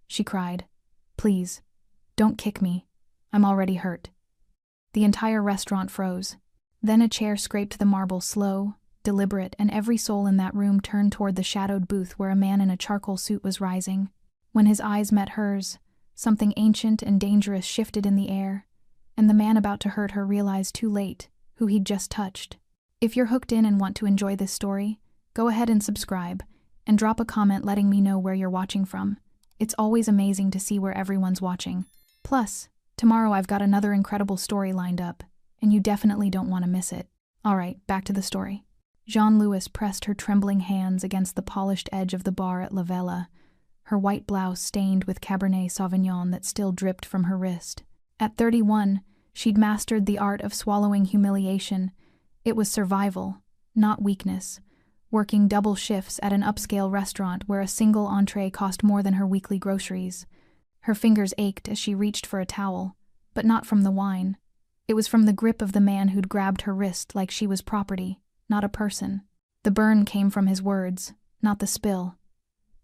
she cried. "Please, don't kick me. I'm already hurt." The entire restaurant froze. Then a chair scraped the marble, slow, deliberate, and every soul in that room turned toward the shadowed booth where a man in a charcoal suit was rising. When his eyes met hers, something ancient and dangerous shifted in the air, and the man about to hurt her realized too late who he'd just touched. If you're hooked in and want to enjoy this story, go ahead and subscribe, and drop a comment letting me know where you're watching from. It's always amazing to see where everyone's watching. Plus, tomorrow I've got another incredible story lined up, and you definitely don't want to miss it. Alright, back to the story. Jean-Louis pressed her trembling hands against the polished edge of the bar at La Vela, her white blouse stained with Cabernet Sauvignon that still dripped from her wrist. At 31, she'd mastered the art of swallowing humiliation. It was survival, not weakness, working double shifts at an upscale restaurant where a single entree cost more than her weekly groceries. Her fingers ached as she reached for a towel, but not from the wine. It was from the grip of the man who'd grabbed her wrist like she was property, not a person. The burn came from his words, not the spill.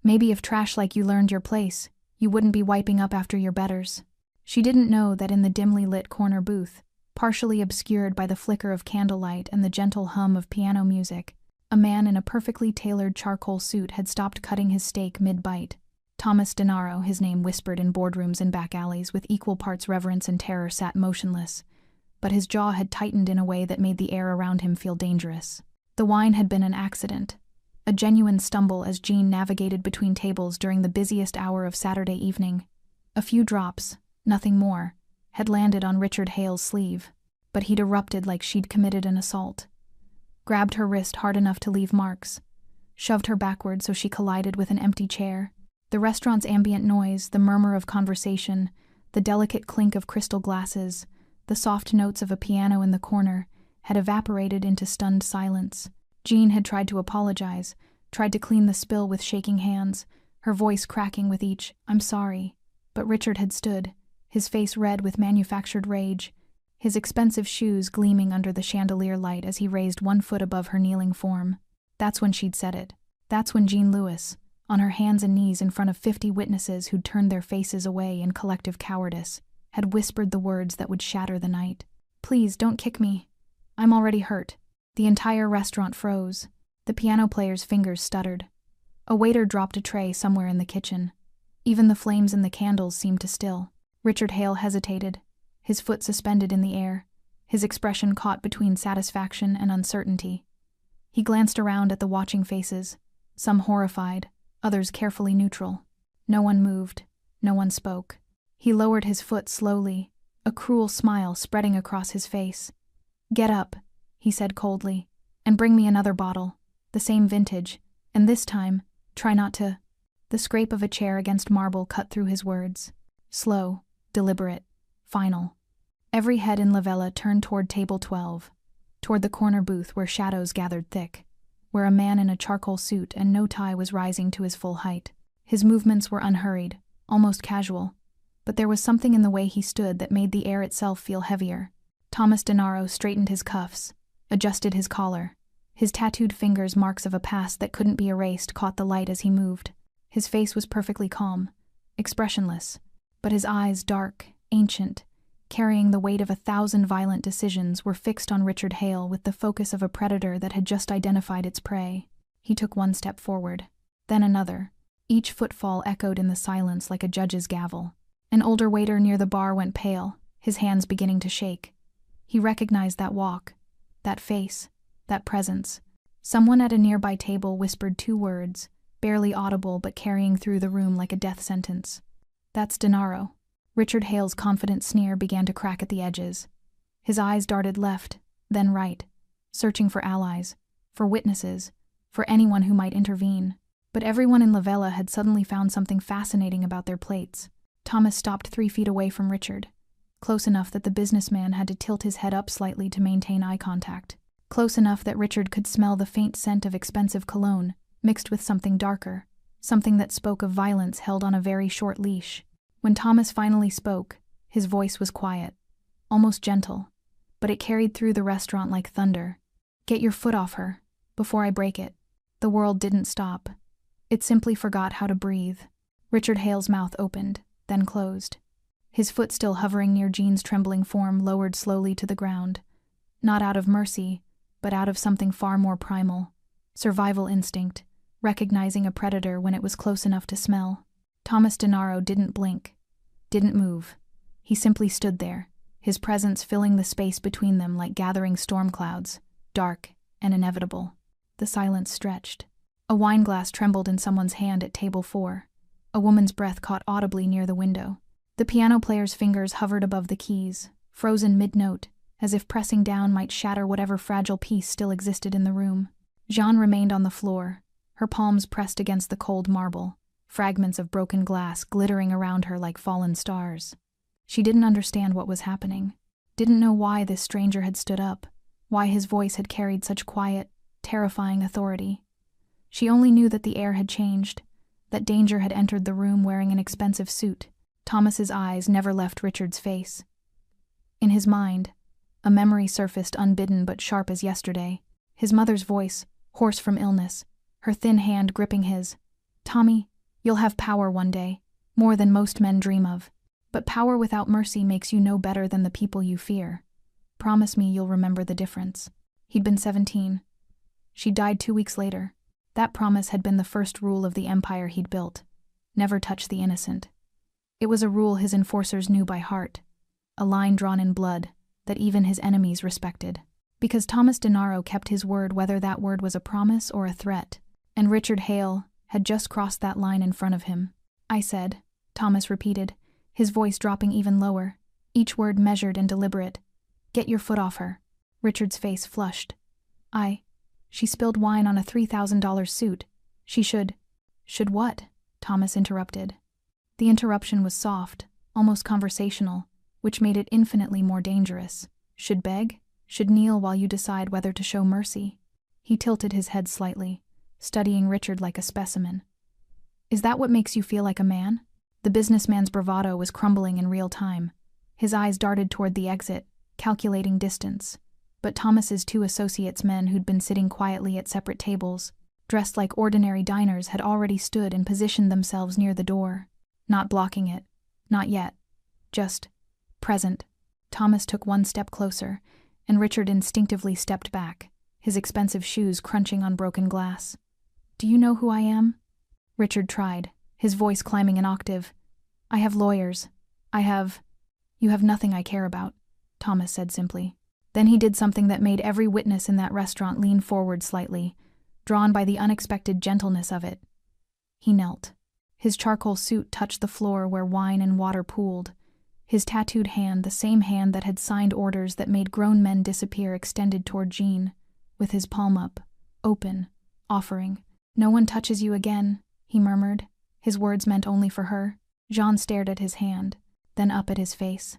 Maybe if trash like you learned your place, you wouldn't be wiping up after your betters. She didn't know that in the dimly lit corner booth, partially obscured by the flicker of candlelight and the gentle hum of piano music, a man in a perfectly tailored charcoal suit had stopped cutting his steak mid-bite. Thomas Denaro, his name whispered in boardrooms and back alleys with equal parts reverence and terror, sat motionless, but his jaw had tightened in a way that made the air around him feel dangerous. The wine had been an accident, a genuine stumble as Jean navigated between tables during the busiest hour of Saturday evening. A few drops, nothing more, had landed on Richard Hale's sleeve, but he'd erupted like she'd committed an assault. Grabbed her wrist hard enough to leave marks, shoved her backward so she collided with an empty chair. The restaurant's ambient noise, the murmur of conversation, the delicate clink of crystal glasses, the soft notes of a piano in the corner, had evaporated into stunned silence. Jean had tried to apologize, tried to clean the spill with shaking hands, her voice cracking with each "I'm sorry," but Richard had stood, his face red with manufactured rage, his expensive shoes gleaming under the chandelier light as he raised one foot above her kneeling form. That's when she'd said it. That's when Jean-Louis, on her hands and knees in front of 50 witnesses who'd turned their faces away in collective cowardice, had whispered the words that would shatter the night. "Please, don't kick me. I'm already hurt." The entire restaurant froze. The piano player's fingers stuttered. A waiter dropped a tray somewhere in the kitchen. Even the flames in the candles seemed to still. Richard Hale hesitated, his foot suspended in the air, his expression caught between satisfaction and uncertainty. He glanced around at the watching faces, some horrified, others carefully neutral. No one moved, no one spoke. He lowered his foot slowly, a cruel smile spreading across his face. "Get up," he said coldly, "and bring me another bottle, the same vintage, and this time, try not to—" The scrape of a chair against marble cut through his words. Slow, deliberate, final. Every head in La Vela turned toward table 12, toward the corner booth where shadows gathered thick, where a man in a charcoal suit and no tie was rising to his full height. His movements were unhurried, almost casual, but there was something in the way he stood that made the air itself feel heavier. Thomas Denaro straightened his cuffs, adjusted his collar. His tattooed fingers, marks of a past that couldn't be erased, caught the light as he moved. His face was perfectly calm, expressionless, but his eyes, dark, ancient, carrying the weight of 1,000 violent decisions, were fixed on Richard Hale with the focus of a predator that had just identified its prey. He took one step forward, then another. Each footfall echoed in the silence like a judge's gavel. An older waiter near the bar went pale, his hands beginning to shake. He recognized that walk, that face, that presence. Someone at a nearby table whispered 2 words, barely audible but carrying through the room like a death sentence. "That's Denaro." Richard Hale's confident sneer began to crack at the edges. His eyes darted left, then right, searching for allies, for witnesses, for anyone who might intervene. But everyone in La Vela had suddenly found something fascinating about their plates. Thomas stopped 3 feet away from Richard, close enough that the businessman had to tilt his head up slightly to maintain eye contact, close enough that Richard could smell the faint scent of expensive cologne, mixed with something darker, something that spoke of violence held on a very short leash. When Thomas finally spoke, his voice was quiet, almost gentle, but it carried through the restaurant like thunder. "Get your foot off her, before I break it." The world didn't stop. It simply forgot how to breathe. Richard Hale's mouth opened, then closed. His foot still hovering near Jean's trembling form lowered slowly to the ground. Not out of mercy, but out of something far more primal. Survival instinct, recognizing a predator when it was close enough to smell. Thomas DeNaro didn't blink, didn't move. He simply stood there, his presence filling the space between them like gathering storm clouds, dark and inevitable. The silence stretched. A wineglass trembled in someone's hand at table 4. A woman's breath caught audibly near the window. The piano player's fingers hovered above the keys, frozen mid-note, as if pressing down might shatter whatever fragile piece still existed in the room. Jean remained on the floor, her palms pressed against the cold marble, fragments of broken glass glittering around her like fallen stars. She didn't understand what was happening, didn't know why this stranger had stood up, why his voice had carried such quiet, terrifying authority. She only knew that the air had changed, that danger had entered the room wearing an expensive suit. Thomas's eyes never left Richard's face. In his mind, a memory surfaced unbidden but sharp as yesterday. His mother's voice, hoarse from illness, her thin hand gripping his. "Tommy, you'll have power one day, more than most men dream of. But power without mercy makes you no better than the people you fear. Promise me you'll remember the difference." He'd been 17. She died 2 weeks later. That promise had been the first rule of the empire he'd built. Never touch the innocent. It was a rule his enforcers knew by heart, a line drawn in blood that even his enemies respected. Because Thomas DeNaro kept his word whether that word was a promise or a threat, and Richard Hale had just crossed that line in front of him. "I said," Thomas repeated, his voice dropping even lower, each word measured and deliberate. "Get your foot off her." Richard's face flushed. She spilled wine on a $3,000 suit. She should..." "Should what?" Thomas interrupted. The interruption was soft, almost conversational, which made it infinitely more dangerous. "Should beg? Should kneel while you decide whether to show mercy?" He tilted his head slightly, studying Richard like a specimen. "Is that what makes you feel like a man?" The businessman's bravado was crumbling in real time. His eyes darted toward the exit, calculating distance. But Thomas's 2 associates, men who'd been sitting quietly at separate tables, dressed like ordinary diners, had already stood and positioned themselves near the door. Not blocking it. Not yet. Just present. Thomas took 1 step closer, and Richard instinctively stepped back, his expensive shoes crunching on broken glass. "Do you know who I am?" Richard tried, his voice climbing an octave. "I have lawyers. You have nothing I care about," Thomas said simply. Then he did something that made every witness in that restaurant lean forward slightly, drawn by the unexpected gentleness of it. He knelt. His charcoal suit touched the floor where wine and water pooled. His tattooed hand, the same hand that had signed orders that made grown men disappear, extended toward Jean, with his palm up, open, offering. "No one touches you again," he murmured. His words meant only for her. Jean stared at his hand, then up at his face.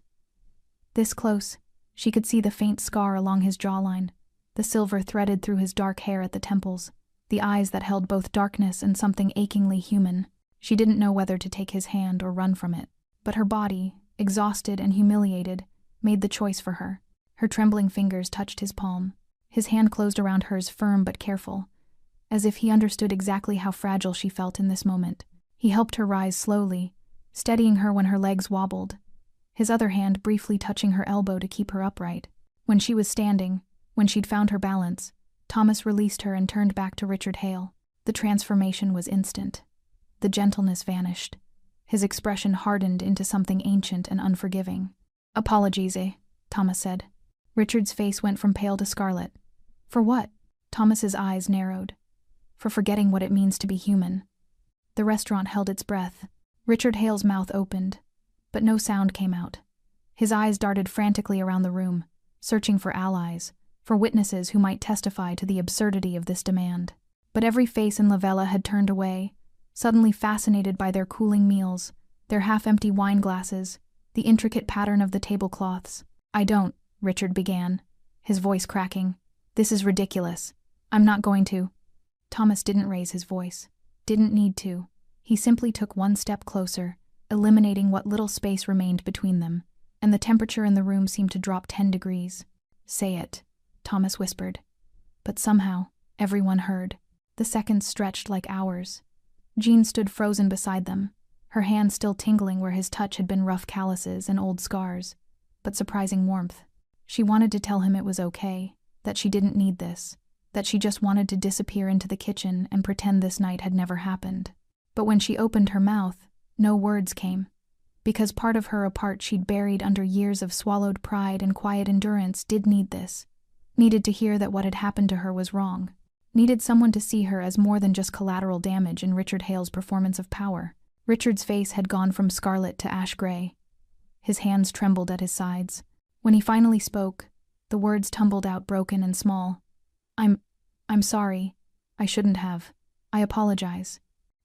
This close, she could see the faint scar along his jawline, the silver threaded through his dark hair at the temples, the eyes that held both darkness and something achingly human. She didn't know whether to take his hand or run from it, but her body, exhausted and humiliated, made the choice for her. Her trembling fingers touched his palm. His hand closed around hers, firm but careful, as if he understood exactly how fragile she felt in this moment. He helped her rise slowly, steadying her when her legs wobbled, his other hand briefly touching her elbow to keep her upright. When she was standing, when she'd found her balance, Thomas released her and turned back to Richard Hale. The transformation was instant. The gentleness vanished. His expression hardened into something ancient and unforgiving. "Apologies, Thomas said. Richard's face went from pale to scarlet. "For what?" Thomas's eyes narrowed. "For forgetting what it means to be human." The restaurant held its breath. Richard Hale's mouth opened, but no sound came out. His eyes darted frantically around the room, searching for allies, for witnesses who might testify to the absurdity of this demand. But every face in La Vela had turned away, suddenly fascinated by their cooling meals, their half-empty wine glasses, the intricate pattern of the tablecloths. "I don't," Richard began, his voice cracking. "This is ridiculous. I'm not going to." Thomas didn't raise his voice. Didn't need to. He simply took 1 step closer, eliminating what little space remained between them, and the temperature in the room seemed to drop 10 degrees. "Say it," Thomas whispered. But somehow, everyone heard. The seconds stretched like hours. Jean stood frozen beside them, her hand still tingling where his touch had been rough calluses and old scars, but surprising warmth. She wanted to tell him it was okay, that she didn't need this, that she just wanted to disappear into the kitchen and pretend this night had never happened. But when she opened her mouth, no words came, because part of her, a part she'd buried under years of swallowed pride and quiet endurance, did need this, needed to hear that what had happened to her was wrong, needed someone to see her as more than just collateral damage in Richard Hale's performance of power. Richard's face had gone from scarlet to ash gray. His hands trembled at his sides. When he finally spoke, the words tumbled out broken and small. I'm sorry. I shouldn't have. I apologize.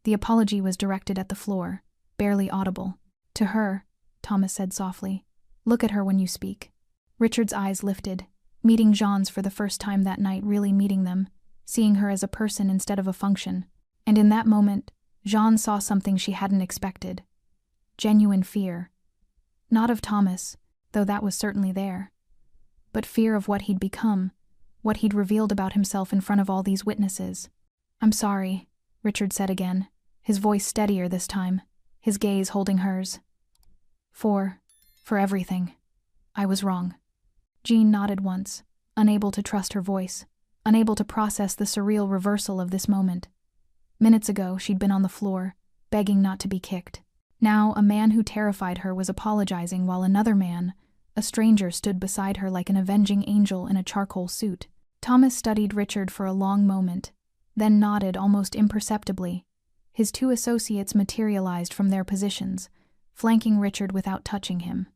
The apology was directed at the floor, barely audible. To her, Thomas said softly. Look at her when you speak. Richard's eyes lifted, meeting Jean's for the first time that night, really meeting them, seeing her as a person instead of a function. And in that moment, Jean saw something she hadn't expected. Genuine fear. Not of Thomas, though that was certainly there, but fear of what he'd become, what he'd revealed about himself in front of all these witnesses. I'm sorry, Richard said again, his voice steadier this time, his gaze holding hers. For everything. I was wrong. Jean nodded once, unable to trust her voice, unable to process the surreal reversal of this moment. Minutes ago, she'd been on the floor, begging not to be kicked. Now, a man who terrified her was apologizing while another man, a stranger, stood beside her like an avenging angel in a charcoal suit. Thomas studied Richard for a long moment, then nodded almost imperceptibly. His two associates materialized from their positions, flanking Richard without touching him.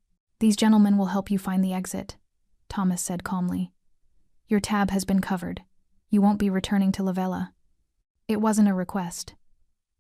These gentlemen will help you find the exit, Thomas said calmly. Your tab has been covered. You won't be returning to La Vela. It wasn't a request.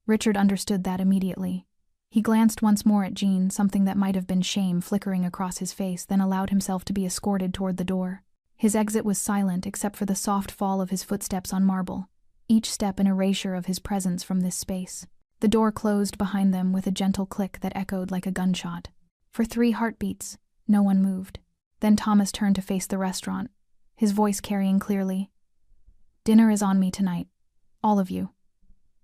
Richard understood that immediately. He glanced once more at Jean, something that might have been shame flickering across his face, then allowed himself to be escorted toward the door. His exit was silent except for the soft fall of his footsteps on marble, each step an erasure of his presence from this space. The door closed behind them with a gentle click that echoed like a gunshot. For 3 heartbeats, no one moved. Then Thomas turned to face the restaurant, his voice carrying clearly. Dinner is on me tonight. All of you.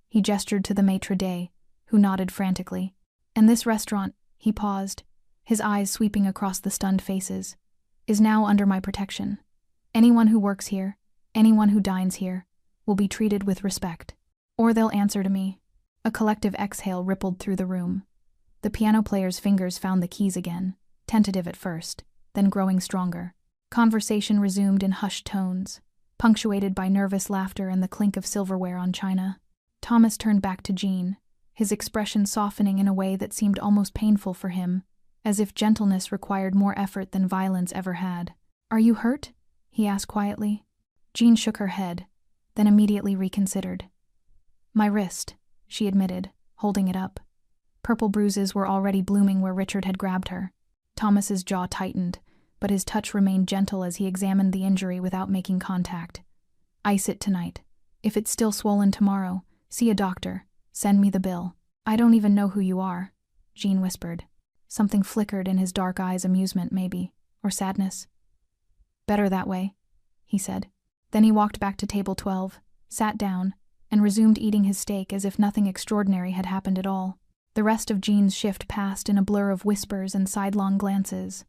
He gestured to the maitre d', who nodded frantically. And this restaurant, he paused, his eyes sweeping across the stunned faces, is now under my protection. Anyone who works here, anyone who dines here, will be treated with respect. Or they'll answer to me. A collective exhale rippled through the room. The piano player's fingers found the keys again, tentative at first, then growing stronger. Conversation resumed in hushed tones, punctuated by nervous laughter and the clink of silverware on china. Thomas turned back to Jean, his expression softening in a way that seemed almost painful for him, as if gentleness required more effort than violence ever had. Are you hurt? He asked quietly. Jean shook her head, then immediately reconsidered. My wrist, she admitted, holding it up. Purple bruises were already blooming where Richard had grabbed her. Thomas's jaw tightened, but his touch remained gentle as he examined the injury without making contact. Ice it tonight. If it's still swollen tomorrow, see a doctor. Send me the bill. I don't even know who you are, Jean whispered. Something flickered in his dark eyes, amusement maybe, or sadness. Better that way, he said. Then he walked back to table 12, sat down, and resumed eating his steak as if nothing extraordinary had happened at all. The rest of Jean's shift passed in a blur of whispers and sidelong glances.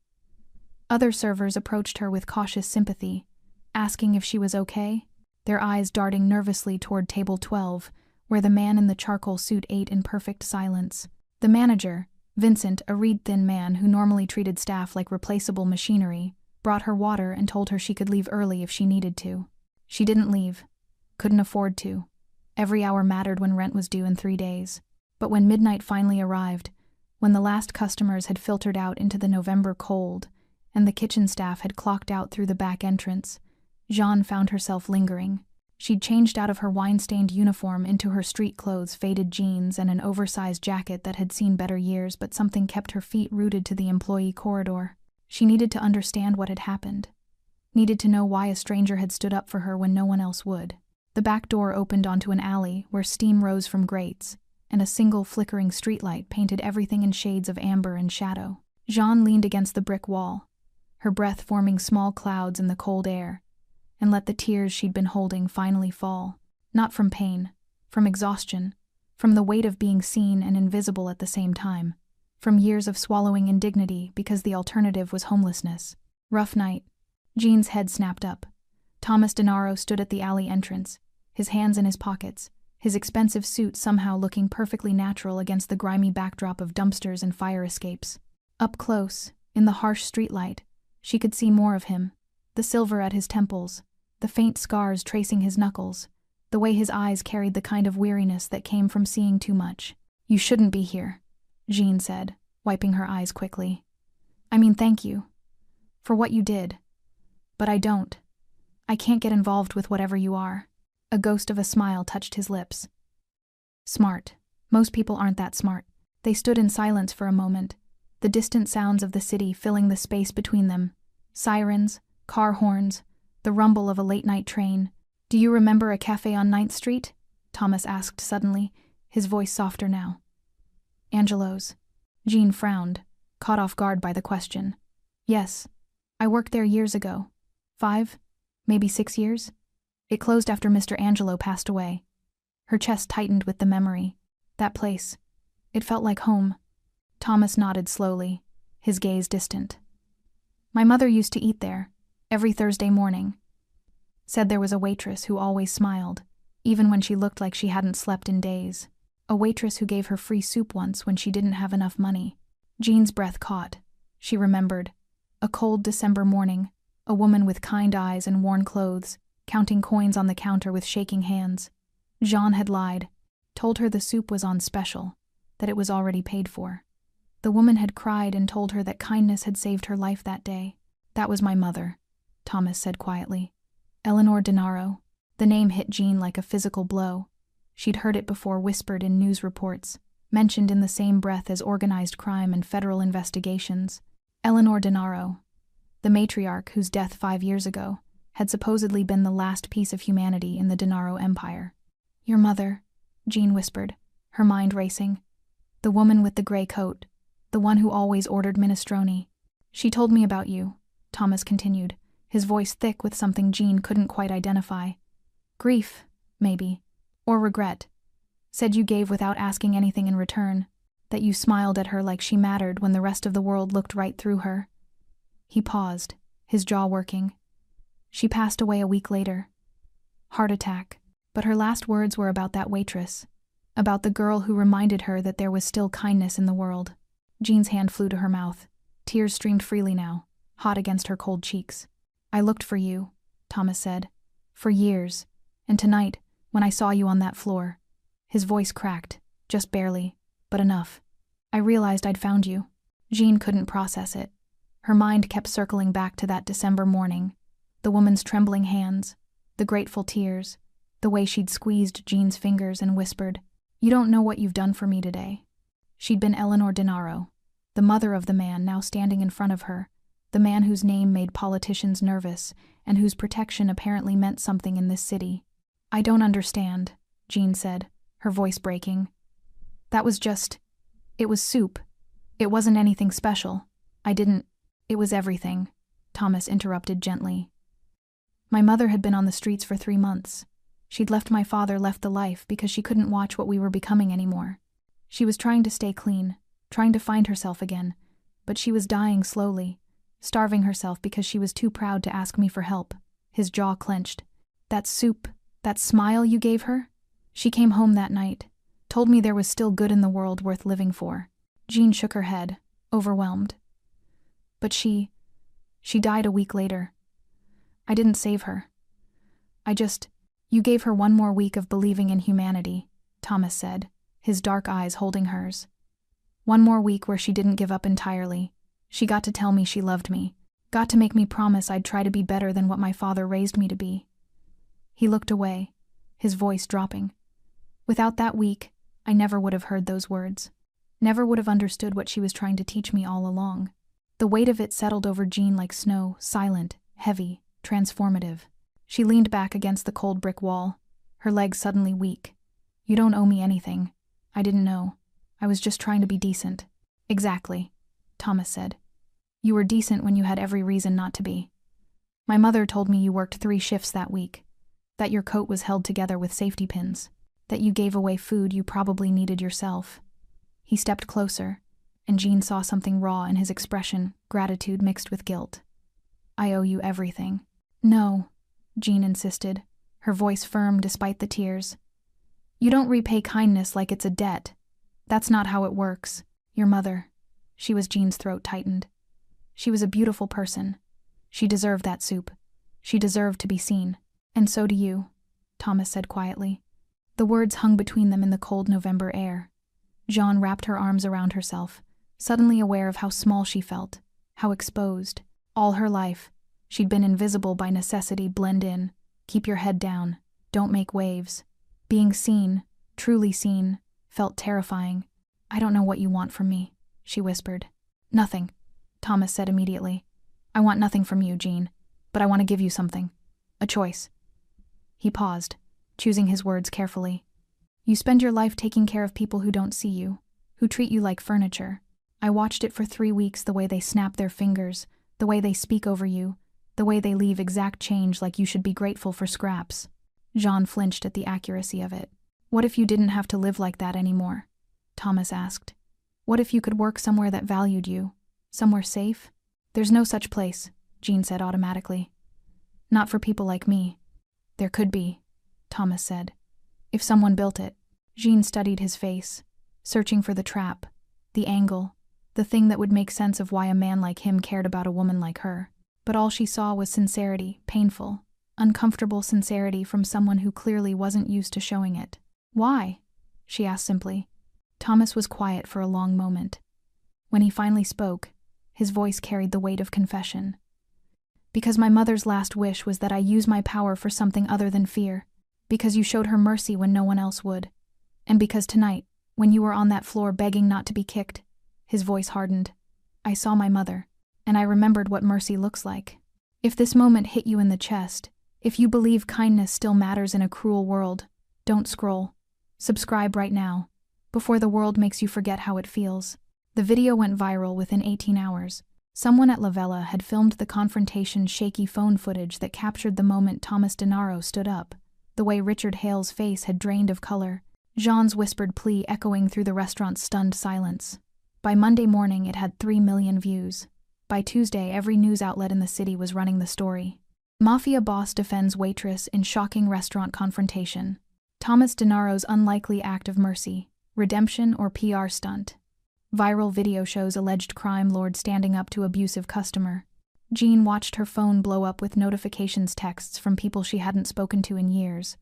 Other servers approached her with cautious sympathy, asking if she was okay, their eyes darting nervously toward table 12, where the man in the charcoal suit ate in perfect silence. The manager, Vincent, a reed-thin man who normally treated staff like replaceable machinery, brought her water and told her she could leave early if she needed to. She didn't leave. Couldn't afford to. Every hour mattered when rent was due in 3 days. But when midnight finally arrived, when the last customers had filtered out into the November cold, and the kitchen staff had clocked out through the back entrance, Jean found herself lingering. She'd changed out of her wine-stained uniform into her street clothes, faded jeans, and an oversized jacket that had seen better years, but something kept her feet rooted to the employee corridor. She needed to understand what had happened. Needed to know why a stranger had stood up for her when no one else would. The back door opened onto an alley where steam rose from grates, and a single flickering streetlight painted everything in shades of amber and shadow. Jean leaned against the brick wall, her breath forming small clouds in the cold air, and let the tears she'd been holding finally fall. Not from pain, from exhaustion, From the weight of being seen and invisible at the same time. From years of swallowing indignity because the alternative was homelessness. Rough night. Jean's head snapped up. Thomas Denaro stood at the alley entrance, his hands in his pockets, his expensive suit somehow looking perfectly natural against the grimy backdrop of dumpsters and fire escapes. Up close, in the harsh streetlight, she could see more of him, the silver at his temples, the faint scars tracing his knuckles, the way his eyes carried the kind of weariness that came from seeing too much. "You shouldn't be here," Jean said, wiping her eyes quickly. "I mean, thank you. For what you did. But I don't. I can't get involved with whatever you are." A ghost of a smile touched his lips. "Smart. Most people aren't that smart." They stood in silence for a moment, the distant sounds of the city filling the space between them. Sirens, car horns, the rumble of a late-night train. "Do you remember a cafe on 9th Street? Thomas asked suddenly, his voice softer now. "Angelo's." Jean frowned, caught off guard by the question. "Yes. I worked there years ago. 5, maybe 6 years. It closed after Mr. Angelo passed away." Her chest tightened with the memory. That place. It felt like home. Thomas nodded slowly, his gaze distant. "My mother used to eat there, every Thursday morning. Said there was a waitress who always smiled, even when she looked like she hadn't slept in days. A waitress who gave her free soup once when she didn't have enough money." Jean's breath caught. She remembered. A cold December morning, a woman with kind eyes and worn clothes, counting coins on the counter with shaking hands. Jean had lied, told her the soup was on special, that it was already paid for. The woman had cried and told her that kindness had saved her life that day. "That was my mother," Thomas said quietly. "Eleanor Denaro." The name hit Jean like a physical blow. She'd heard it before, whispered in news reports, mentioned in the same breath as organized crime and federal investigations. Eleanor Denaro, the matriarch whose death 5 years ago had supposedly been the last piece of humanity in the Denaro Empire. "Your mother," Jean whispered, her mind racing. "The woman with the gray coat, the one who always ordered minestrone. She told me about you," Thomas continued, his voice thick with something Jean couldn't quite identify. "Grief, maybe, or regret. Said you gave without asking anything in return, that you smiled at her like she mattered when the rest of the world looked right through her." He paused, his jaw working. "She passed away a week later. Heart attack. But her last words were about that waitress, about the girl who reminded her that there was still kindness in the world." Jean's hand flew to her mouth. Tears streamed freely now, hot against her cold cheeks. "I looked for you," Thomas said, "for years, and tonight, when I saw you on that floor." His voice cracked, just barely, but enough. "I realized I'd found you." Jean couldn't process it. Her mind kept circling back to that December morning, the woman's trembling hands, the grateful tears, the way she'd squeezed Jean's fingers and whispered, "You don't know what you've done for me today." She'd been Eleanor Denaro, the mother of the man now standing in front of her, the man whose name made politicians nervous and whose protection apparently meant something in this city. "I don't understand," Jean said, her voice breaking. "That was just... it was soup. It wasn't anything special. It was everything," Thomas interrupted gently. "My mother had been on the streets for 3 months. She'd left my father left the life because she couldn't watch what we were becoming anymore. She was trying to stay clean, trying to find herself again, but she was dying slowly, starving herself because she was too proud to ask me for help." His jaw clenched. "That soup, that smile you gave her? She came home that night, told me there was still good in the world worth living for." Jean shook her head, overwhelmed. "But she died a week later. I didn't save her. You gave her one more week of believing in humanity," Thomas said, his dark eyes holding hers. "One more week where she didn't give up entirely. She got to tell me she loved me, got to make me promise I'd try to be better than what my father raised me to be." He looked away, his voice dropping. "Without that week, I never would have heard those words. Never would have understood what she was trying to teach me all along." The weight of it settled over Jean like snow, silent, heavy, transformative. She leaned back against the cold brick wall, her legs suddenly weak. "You don't owe me anything. I didn't know. I was just trying to be decent." "Exactly," Thomas said. "You were decent when you had every reason not to be. My mother told me you worked 3 shifts that week, that your coat was held together with safety pins. that you gave away food you probably needed yourself. He stepped closer, and Jean saw something raw in his expression, gratitude mixed with guilt. I owe you everything. No, Jean insisted, her voice firm despite the tears. You don't repay kindness like it's a debt. That's not how it works. Your mother. Jean's throat tightened. She was a beautiful person. She deserved that soup. She deserved to be seen. And so do you, Thomas said quietly. The words hung between them in the cold November air. Jean wrapped her arms around herself, suddenly aware of how small she felt, how exposed. All her life, she'd been invisible by necessity. Blend in, keep your head down, don't make waves. Being seen, truly seen, felt terrifying. I don't know what you want from me, she whispered. Nothing, Thomas said immediately. I want nothing from you, Jean, but I want to give you something. A choice. He paused, choosing his words carefully. You spend your life taking care of people who don't see you, who treat you like furniture. I watched it for 3 weeks, the way they snap their fingers, the way they speak over you, the way they leave exact change like you should be grateful for scraps. Jean flinched at the accuracy of it. What if you didn't have to live like that anymore? Thomas asked. What if you could work somewhere that valued you? Somewhere safe? There's no such place, Jean said automatically. Not for people like me. There could be, Thomas said. If someone built it. Jean studied his face, searching for the trap, the angle, the thing that would make sense of why a man like him cared about a woman like her. But all she saw was sincerity, painful, uncomfortable sincerity from someone who clearly wasn't used to showing it. Why? She asked simply. Thomas was quiet for a long moment. When he finally spoke, his voice carried the weight of confession. Because my mother's last wish was that I use my power for something other than fear. Because you showed her mercy when no one else would. And because tonight, when you were on that floor begging not to be kicked, his voice hardened. I saw my mother, and I remembered what mercy looks like. If this moment hit you in the chest, if you believe kindness still matters in a cruel world, don't scroll. Subscribe right now, before the world makes you forget how it feels. The video went viral within 18 hours. Someone at La Vela had filmed the confrontation's shaky phone footage that captured the moment Thomas Denaro stood up, the way Richard Hale's face had drained of color, Jean's whispered plea echoing through the restaurant's stunned silence. By Monday morning, it had 3 million views. By Tuesday, every news outlet in the city was running the story. Mafia boss defends waitress in shocking restaurant confrontation. Thomas Denaro's unlikely act of mercy, redemption or PR stunt. Viral video shows alleged crime lord standing up to abusive customer. Jean watched her phone blow up with notifications, texts from people she hadn't spoken to in years,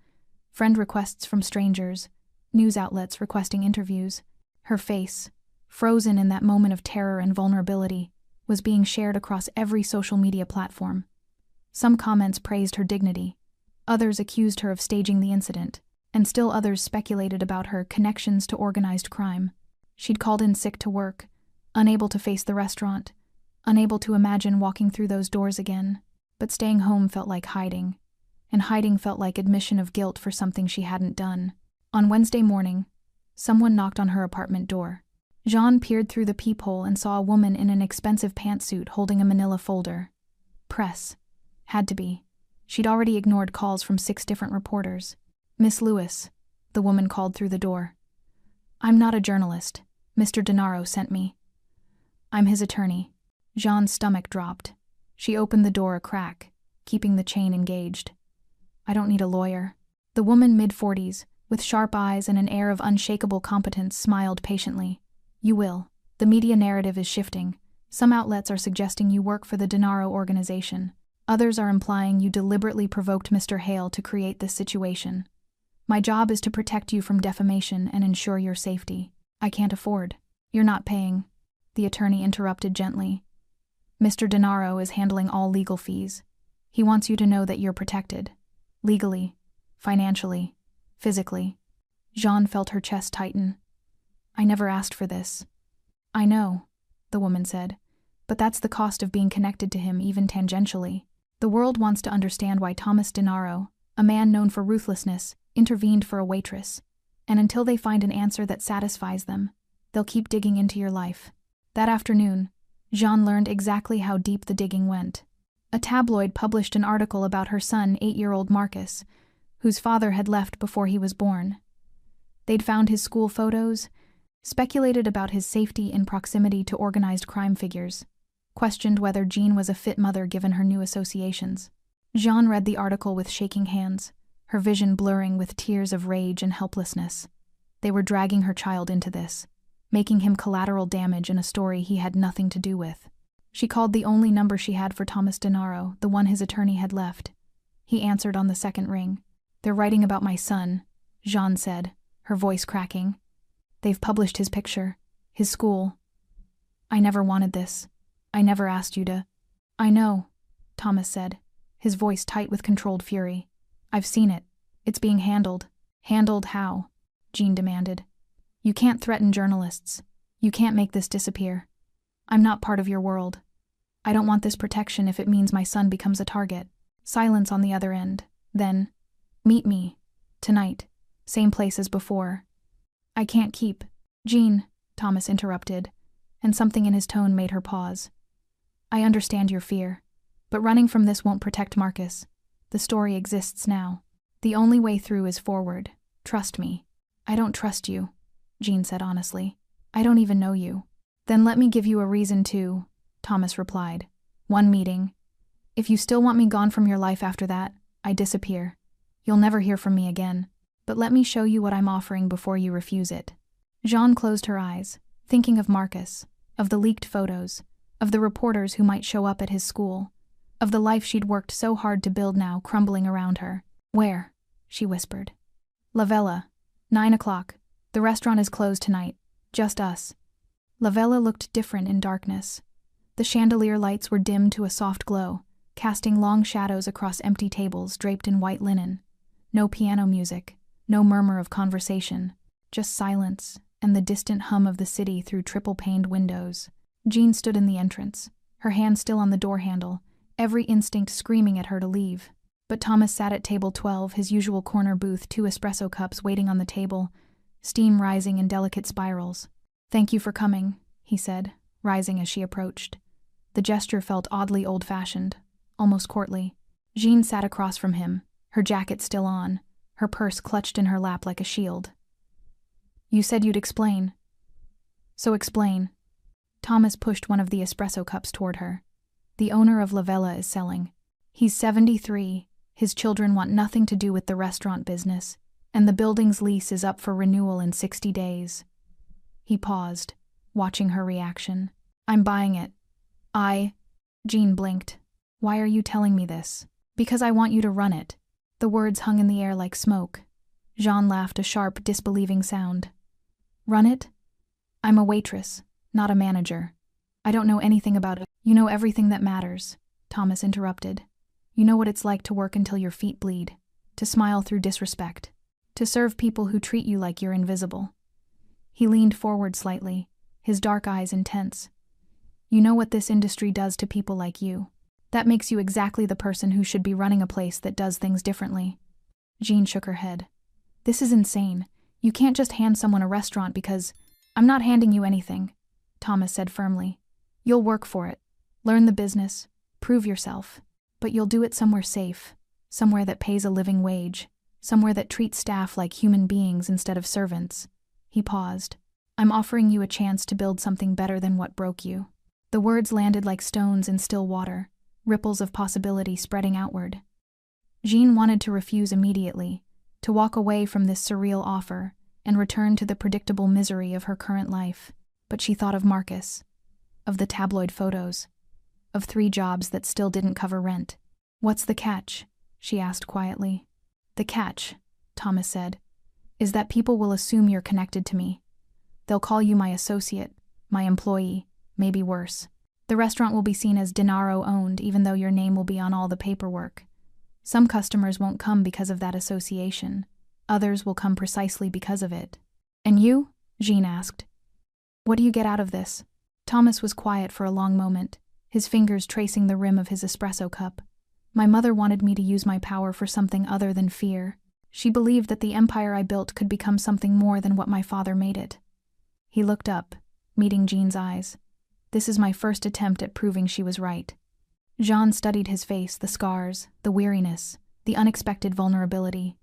friend requests from strangers, news outlets requesting interviews. Her face, frozen in that moment of terror and vulnerability, was being shared across every social media platform. Some comments praised her dignity, others accused her of staging the incident, and still others speculated about her connections to organized crime. She'd called in sick to work, unable to face the restaurant, unable to imagine walking through those doors again, but staying home felt like hiding, and hiding felt like admission of guilt for something she hadn't done. On Wednesday morning, someone knocked on her apartment door. Jean peered through the peephole and saw a woman in an expensive pantsuit holding a manila folder. Press. Had to be. She'd already ignored calls from 6 different reporters. Miss Lewis, the woman called through the door. I'm not a journalist. Mr. Denaro sent me. I'm his attorney. Jean's stomach dropped. She opened the door a crack, keeping the chain engaged. I don't need a lawyer. The woman, mid-40s, with sharp eyes and an air of unshakable competence, smiled patiently. You will. The media narrative is shifting. Some outlets are suggesting you work for the Denaro organization. Others are implying you deliberately provoked Mr. Hale to create this situation. My job is to protect you from defamation and ensure your safety. I can't afford. You're not paying. The attorney interrupted gently. Mr. Denaro is handling all legal fees. He wants you to know that you're protected. Legally, financially, physically. Jean felt her chest tighten. I never asked for this. I know, the woman said, but that's the cost of being connected to him even tangentially. The world wants to understand why Thomas Denaro, a man known for ruthlessness, intervened for a waitress. And until they find an answer that satisfies them, they'll keep digging into your life. That afternoon, Jean learned exactly how deep the digging went. A tabloid published an article about her son, 8-year-old Marcus, whose father had left before he was born. They'd found his school photos, speculated about his safety in proximity to organized crime figures, questioned whether Jean was a fit mother given her new associations. Jean read the article with shaking hands, her vision blurring with tears of rage and helplessness. They were dragging her child into this, making him collateral damage in a story he had nothing to do with. She called the only number she had for Thomas Denaro, the one his attorney had left. He answered on the second ring. "They're writing about my son," Jean said, her voice cracking. "They've published his picture, his school. I never wanted this. I never asked you to." "I know," Thomas said, his voice tight with controlled fury. "I've seen it. It's being handled." "Handled how?" Jean demanded. "You can't threaten journalists. You can't make this disappear. I'm not part of your world. I don't want this protection if it means my son becomes a target." Silence on the other end. Then, "Meet me. Tonight. Same place as before." "I can't keep." "Jean," Thomas interrupted, and something in his tone made her pause. "I understand your fear, but running from this won't protect Marcus. The story exists now. The only way through is forward. Trust me." "I don't trust you," Jean said honestly. "I don't even know you." "Then let me give you a reason to," Thomas replied. "One meeting. If you still want me gone from your life after that, I disappear. You'll never hear from me again. But let me show you what I'm offering before you refuse it." Jean closed her eyes, thinking of Marcus, of the leaked photos, of the reporters who might show up at his school, of the life she'd worked so hard to build now crumbling around her. "Where?" she whispered. "La Vela. 9 o'clock. The restaurant is closed tonight. Just us." La Vela looked different in darkness. The chandelier lights were dimmed to a soft glow, casting long shadows across empty tables draped in white linen. No piano music, no murmur of conversation, just silence and the distant hum of the city through triple-paned windows. Jean stood in the entrance, her hand still on the door handle, every instinct screaming at her to leave. But Thomas sat at table 12, his usual corner booth, 2 espresso cups waiting on the table, steam rising in delicate spirals. "Thank you for coming," he said, rising as she approached. The gesture felt oddly old-fashioned, almost courtly. Jean sat across from him, her jacket still on, her purse clutched in her lap like a shield. "You said you'd explain. So explain." Thomas pushed one of the espresso cups toward her. "The owner of La Vela is selling. He's 73, his children want nothing to do with the restaurant business, and the building's lease is up for renewal in 60 days. He paused, watching her reaction. "I'm buying it." Jean blinked. "Why are you telling me this?" "Because I want you to run it." The words hung in the air like smoke. Jean laughed a sharp, disbelieving sound. "Run it? I'm a waitress, not a manager. I don't know anything about it." "You know everything that matters," Thomas interrupted. "You know what it's like to work until your feet bleed, to smile through disrespect, to serve people who treat you like you're invisible." He leaned forward slightly, his dark eyes intense. "You know what this industry does to people like you. That makes you exactly the person who should be running a place that does things differently." Jean shook her head. "This is insane. You can't just hand someone a restaurant because—" "I'm not handing you anything," Thomas said firmly. "You'll work for it, learn the business, prove yourself. But you'll do it somewhere safe, somewhere that pays a living wage, somewhere that treats staff like human beings instead of servants." He paused. "I'm offering you a chance to build something better than what broke you." The words landed like stones in still water, ripples of possibility spreading outward. Jean wanted to refuse immediately, to walk away from this surreal offer and return to the predictable misery of her current life. But she thought of Marcus, of the tabloid photos, of 3 jobs that still didn't cover rent. "What's the catch?" she asked quietly. "The catch," Thomas said, "is that people will assume you're connected to me. They'll call you my associate, my employee, maybe worse. The restaurant will be seen as Denaro-owned even though your name will be on all the paperwork. Some customers won't come because of that association. Others will come precisely because of it." "And you?" Jean asked. "What do you get out of this?" Thomas was quiet for a long moment, his fingers tracing the rim of his espresso cup. "My mother wanted me to use my power for something other than fear. She believed that the empire I built could become something more than what my father made it." He looked up, meeting Jean's eyes. "This is my first attempt at proving she was right." Jean studied his face, the scars, the weariness, the unexpected vulnerability.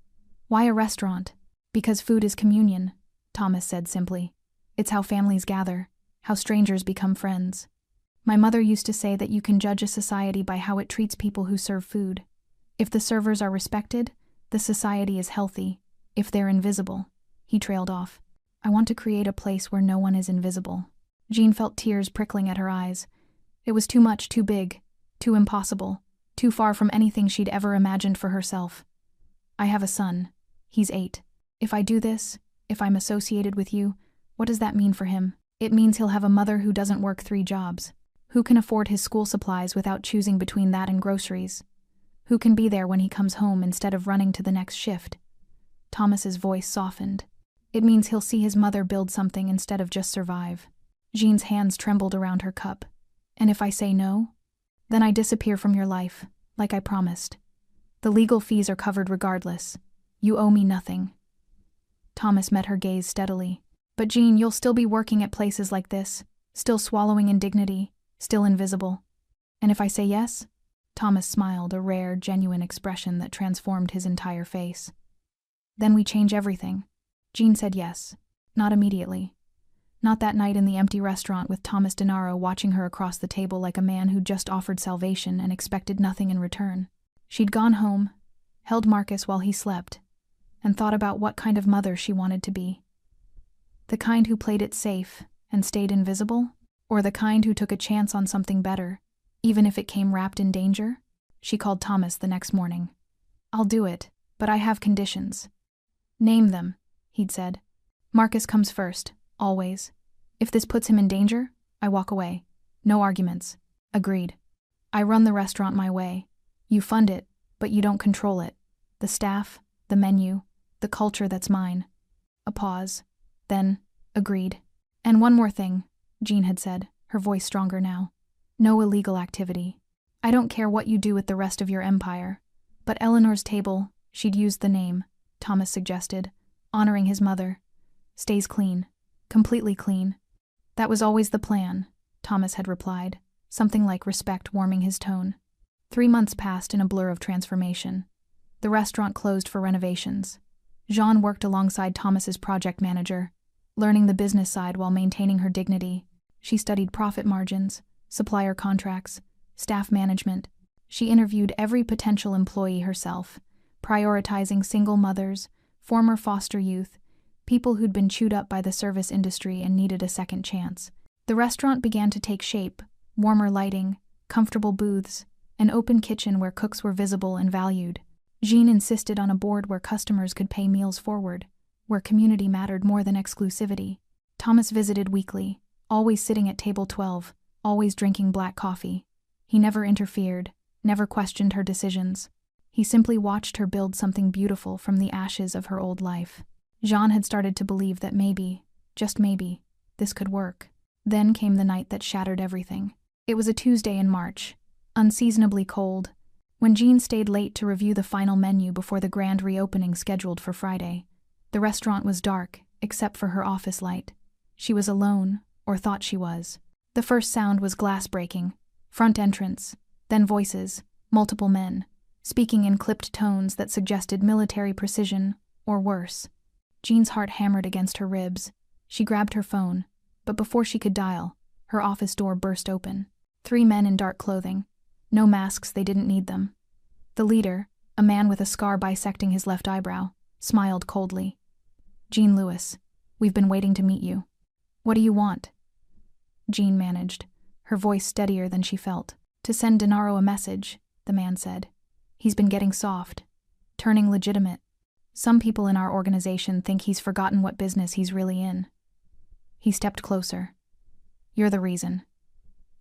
"Why a restaurant?" Because food is communion, Thomas said simply. It's how families gather, how strangers become friends. My mother used to say that you can judge a society by how it treats people who serve food. If the servers are respected, the society is healthy. If they're invisible, he trailed off. I want to create a place where no one is invisible. Jean felt tears prickling at her eyes. It was too much, too big, too impossible, too far from anything she'd ever imagined for herself. I have a son. He's 8. If I do this, if I'm associated with you, what does that mean for him? It means he'll have a mother who doesn't work 3 jobs. Who can afford his school supplies without choosing between that and groceries? Who can be there when he comes home instead of running to the next shift? Thomas's voice softened. It means he'll see his mother build something instead of just survive. Jean's hands trembled around her cup. And if I say no? Then I disappear from your life, like I promised. The legal fees are covered regardless. You owe me nothing. Thomas met her gaze steadily. But Jean, you'll still be working at places like this, still swallowing indignity, still invisible. And if I say yes? Thomas smiled, a rare, genuine expression that transformed his entire face. Then we change everything. Jean said yes. Not immediately. Not that night in the empty restaurant with Thomas Denaro watching her across the table like a man who'd just offered salvation and expected nothing in return. She'd gone home, held Marcus while he slept, and thought about what kind of mother she wanted to be. The kind who played it safe and stayed invisible? Or the kind who took a chance on something better, even if it came wrapped in danger? She called Thomas the next morning. I'll do it, but I have conditions. Name them, he'd said. Marcus comes first, always. If this puts him in danger, I walk away. No arguments. Agreed. I run the restaurant my way. You fund it, but you don't control it. The staff, the menu, the culture that's mine. A pause. Then, agreed. And one more thing, Jean had said, her voice stronger now. No illegal activity. I don't care what you do with the rest of your empire. But Eleanor's table, she'd used the name, Thomas suggested, honoring his mother, stays clean. Completely clean. That was always the plan, Thomas had replied, something like respect warming his tone. 3 months passed in a blur of transformation. The restaurant closed for renovations. Jean worked alongside Thomas's project manager, learning the business side while maintaining her dignity. She studied profit margins, supplier contracts, staff management. She interviewed every potential employee herself, prioritizing single mothers, former foster youth, people who'd been chewed up by the service industry and needed a second chance. The restaurant began to take shape, warmer lighting, comfortable booths, an open kitchen where cooks were visible and valued. Jean insisted on a board where customers could pay meals forward, where community mattered more than exclusivity. Thomas visited weekly, always sitting at table 12, always drinking black coffee. He never interfered, never questioned her decisions. He simply watched her build something beautiful from the ashes of her old life. Jean had started to believe that maybe, just maybe, this could work. Then came the night that shattered everything. It was a Tuesday in March, unseasonably cold, when Jean stayed late to review the final menu before the grand reopening scheduled for Friday. The restaurant was dark, except for her office light. She was alone, or thought she was. The first sound was glass breaking, front entrance, then voices, multiple men, speaking in clipped tones that suggested military precision, or worse. Jean's heart hammered against her ribs. She grabbed her phone, but before she could dial, her office door burst open. 3 men in dark clothing. No masks, they didn't need them. The leader, a man with a scar bisecting his left eyebrow, smiled coldly. Jean Lewis, we've been waiting to meet you. What do you want? Jean managed, her voice steadier than she felt. To send Denaro a message, the man said. He's been getting soft, turning legitimate. Some people in our organization think he's forgotten what business he's really in. He stepped closer. You're the reason.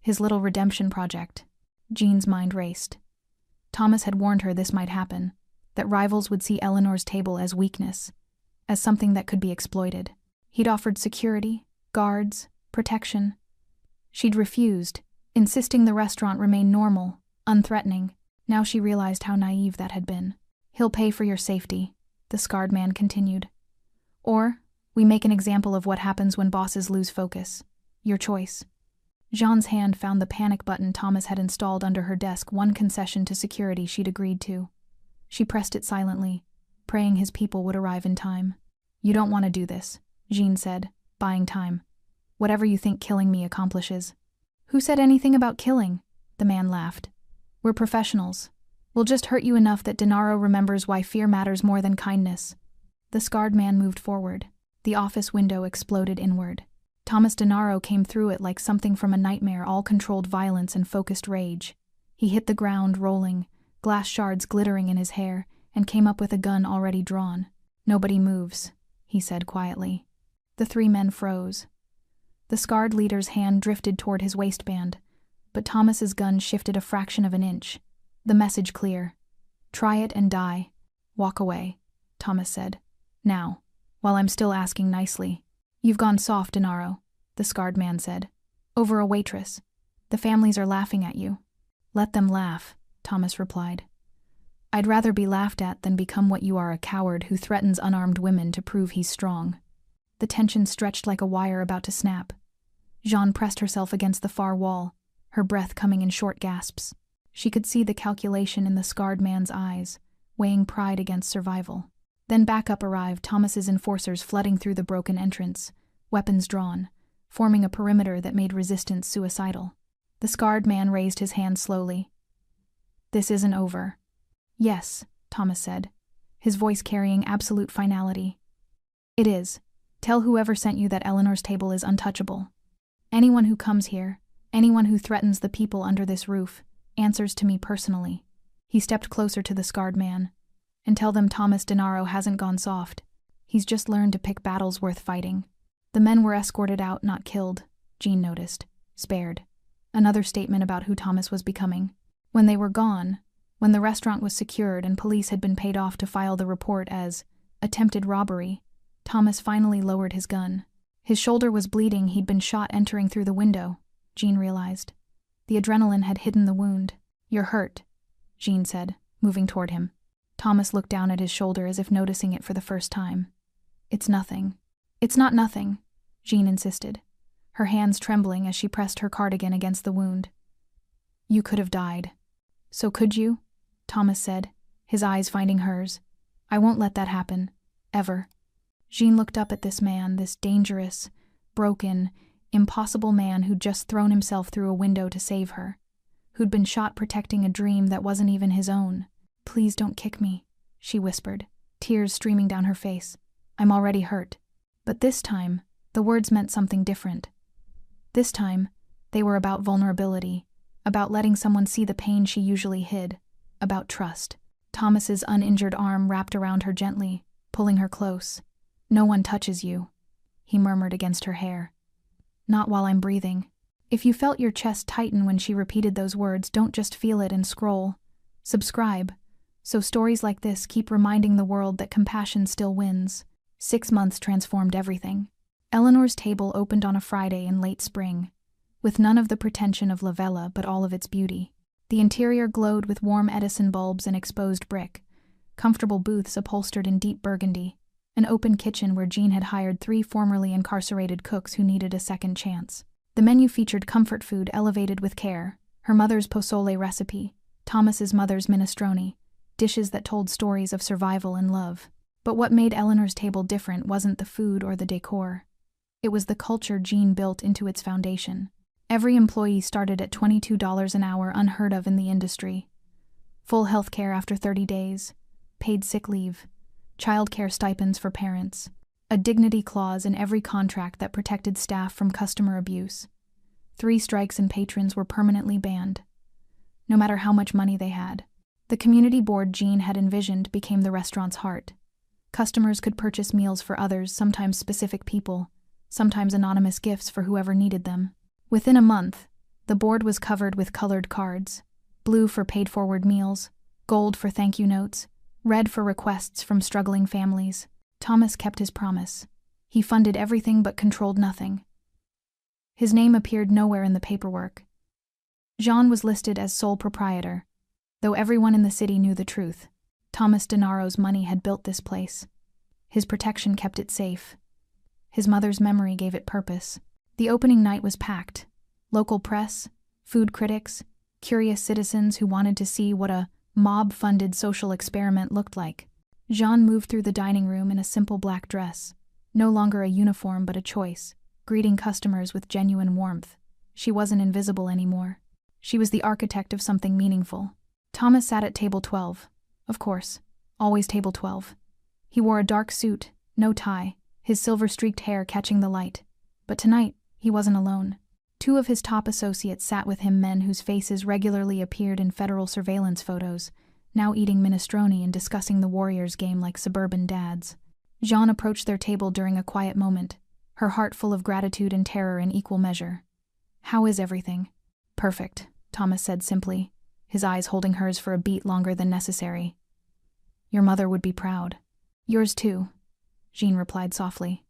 His little redemption project. Jean's mind raced. Thomas had warned her this might happen, that rivals would see Eleanor's table as weakness, as something that could be exploited. He'd offered security, guards, protection. She'd refused, insisting the restaurant remain normal, unthreatening. Now she realized how naive that had been. He'll pay for your safety, the scarred man continued. Or, we make an example of what happens when bosses lose focus. Your choice. Jean's hand found the panic button Thomas had installed under her desk, one concession to security she'd agreed to. She pressed it silently, praying his people would arrive in time. You don't want to do this, Jean said, buying time. Whatever you think killing me accomplishes. Who said anything about killing? The man laughed. We're professionals. We'll just hurt you enough that Denaro remembers why fear matters more than kindness. The scarred man moved forward. The office window exploded inward. Thomas Denaro came through it like something from a nightmare, all controlled violence and focused rage. He hit the ground, rolling, glass shards glittering in his hair, and came up with a gun already drawn. Nobody moves, he said quietly. The three men froze. The scarred leader's hand drifted toward his waistband, but Thomas's gun shifted a fraction of an inch. The message clear. Try it and die. Walk away, Thomas said. Now, while I'm still asking nicely. You've gone soft, Denaro, the scarred man said. Over a waitress. The families are laughing at you. Let them laugh, Thomas replied. I'd rather be laughed at than become what you are, a coward who threatens unarmed women to prove he's strong. The tension stretched like a wire about to snap. Jean pressed herself against the far wall, her breath coming in short gasps. She could see the calculation in the scarred man's eyes, weighing pride against survival. Then backup arrived, Thomas's enforcers flooding through the broken entrance, weapons drawn, forming a perimeter that made resistance suicidal. The scarred man raised his hand slowly. This isn't over. Yes, Thomas said, his voice carrying absolute finality. It is. Tell whoever sent you that Eleanor's table is untouchable. Anyone who comes here, anyone who threatens the people under this roof, answers to me personally. He stepped closer to the scarred man. And tell them Thomas Denaro hasn't gone soft. He's just learned to pick battles worth fighting. The men were escorted out, not killed, Jean noticed, spared. Another statement about who Thomas was becoming. When they were gone, when the restaurant was secured and police had been paid off to file the report as attempted robbery, Thomas finally lowered his gun. His shoulder was bleeding, he'd been shot entering through the window, Jean realized. The adrenaline had hidden the wound. You're hurt, Jean said, moving toward him. Thomas looked down at his shoulder as if noticing it for the first time. It's nothing. It's not nothing, Jean insisted, her hands trembling as she pressed her cardigan against the wound. You could have died. So could you? Thomas said, his eyes finding hers. I won't let that happen. Ever. Jean looked up at this man, this dangerous, broken, impossible man who'd just thrown himself through a window to save her, who'd been shot protecting a dream that wasn't even his own. Please don't kick me, she whispered, tears streaming down her face. I'm already hurt. But this time, the words meant something different. This time, they were about vulnerability, about letting someone see the pain she usually hid, about trust. Thomas's uninjured arm wrapped around her gently, pulling her close. No one touches you, he murmured against her hair. Not while I'm breathing. If you felt your chest tighten when she repeated those words, don't just feel it and scroll. Subscribe. So stories like this keep reminding the world that compassion still wins. 6 months transformed everything. Eleanor's table opened on a Friday in late spring, with none of the pretension of La Vella but all of its beauty. The interior glowed with warm Edison bulbs and exposed brick, comfortable booths upholstered in deep burgundy, an open kitchen where Jean had hired 3 formerly incarcerated cooks who needed a second chance. The menu featured comfort food elevated with care, her mother's pozole recipe, Thomas's mother's minestrone, dishes that told stories of survival and love. But what made Eleanor's table different wasn't the food or the decor. It was the culture Jean built into its foundation. Every employee started at $22 an hour, unheard of in the industry. Full health care after 30 days, paid sick leave, childcare stipends for parents, a dignity clause in every contract that protected staff from customer abuse. 3 strikes and patrons were permanently banned, no matter how much money they had. The community board Jean had envisioned became the restaurant's heart. Customers could purchase meals for others, sometimes specific people, sometimes anonymous gifts for whoever needed them. Within a month, the board was covered with colored cards, blue for paid-forward meals, gold for thank you notes, red for requests from struggling families. Thomas kept his promise. He funded everything but controlled nothing. His name appeared nowhere in the paperwork. Jean was listed as sole proprietor, though everyone in the city knew the truth. Thomas Denaro's money had built this place. His protection kept it safe. His mother's memory gave it purpose. The opening night was packed. Local press, food critics, curious citizens who wanted to see what a mob-funded social experiment looked like. Jean moved through the dining room in a simple black dress, no longer a uniform but a choice, greeting customers with genuine warmth. She wasn't invisible anymore. She was the architect of something meaningful. Thomas sat at table 12. Of course, always table 12. He wore a dark suit, no tie, his silver-streaked hair catching the light. But tonight, he wasn't alone. Two of his top associates sat with him, men whose faces regularly appeared in federal surveillance photos, now eating minestrone and discussing the Warriors game like suburban dads. Jean approached their table during a quiet moment, her heart full of gratitude and terror in equal measure. "How is everything?" "Perfect," Thomas said simply, his eyes holding hers for a beat longer than necessary. "Your mother would be proud." "Yours too," Jean replied softly.